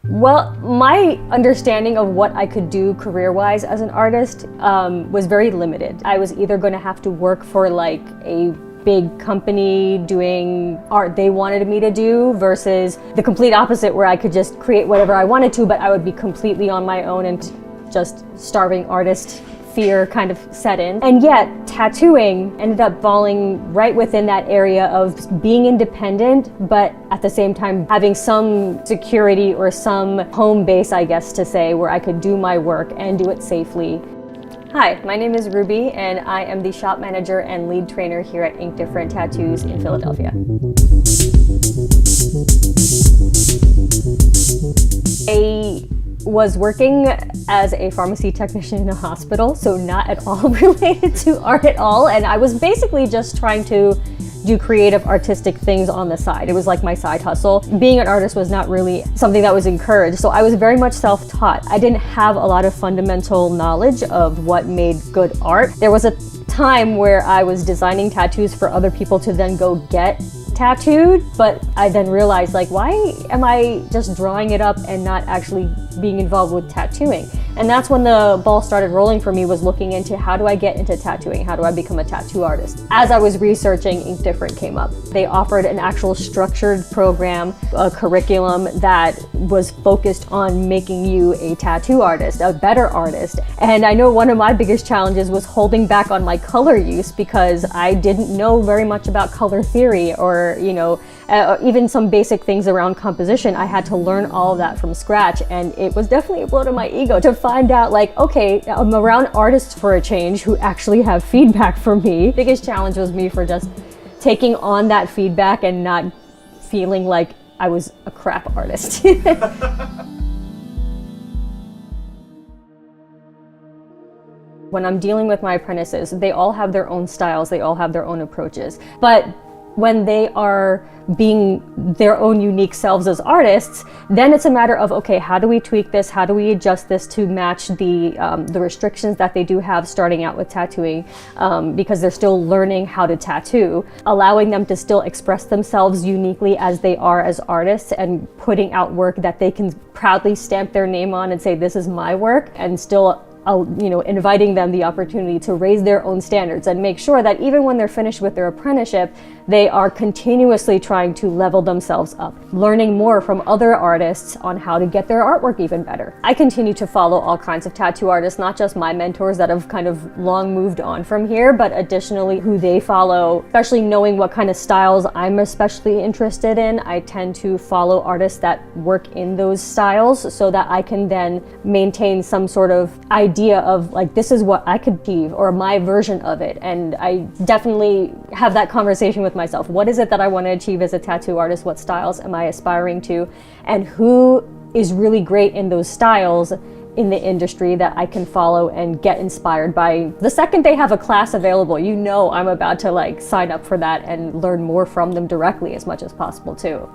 Well, my understanding of what I could do career-wise as an artist was very limited. I was either going to have to work for like a big company doing art they wanted me to do versus the complete opposite where I could just create whatever I wanted to, but I would be completely on my own and just starving artist fear kind of set in. And yet tattooing ended up falling right within that area of being independent, but at the same time having some security or some home base, I guess to say, where I could do my work and do it safely. Hi, my name is Ruby and I am the shop manager and lead trainer here at Ink Different Tattoos in Philadelphia. I was working as a pharmacy technician in a hospital, so not at all related to art at all, and I was basically just trying to do creative artistic things on the side. It was like my side hustle. Being an artist was not really something that was encouraged, so I was very much self-taught. I didn't have a lot of fundamental knowledge of what made good art. There was a time where I was designing tattoos for other people to then go get tattooed, but I then realized, like, why am I just drawing it up and not actually being involved with tattooing? And that's when the ball started rolling for me, was looking into how do I get into tattooing? How do I become a tattoo artist? As I was researching, Ink Different came up. They offered an actual structured program, a curriculum that was focused on making you a tattoo artist, a better artist. And I know one of my biggest challenges was holding back on my color use because I didn't know very much about color theory or, you know, even some basic things around composition. I had to learn all of that from scratch, and it was definitely a blow to my ego to find out, like, okay, I'm around artists for a change who actually have feedback from me. The biggest challenge was me for just taking on that feedback and not feeling like I was a crap artist. When I'm dealing with my apprentices, they all have their own styles, they all have their own approaches. But when they are being their own unique selves as artists, then it's a matter of, okay, how do we tweak this? How do we adjust this to match the restrictions that they do have starting out with tattooing, because they're still learning how to tattoo, allowing them to still express themselves uniquely as they are as artists and putting out work that they can proudly stamp their name on and say, this is my work, and still inviting them the opportunity to raise their own standards and make sure that even when they're finished with their apprenticeship, they are continuously trying to level themselves up, learning more from other artists on how to get their artwork even better. I continue to follow all kinds of tattoo artists, not just my mentors that have kind of long moved on from here, but additionally who they follow, especially knowing what kind of styles I'm especially interested in. I tend to follow artists that work in those styles so that I can then maintain some sort of idea of, like, this is what I could achieve or my version of it. And I definitely have that conversation with myself. What is it that I want to achieve as a tattoo artist? What styles am I aspiring to? And who is really great in those styles in the industry that I can follow and get inspired by? The second they have a class available, you know I'm about to, like, sign up for that and learn more from them directly as much as possible too.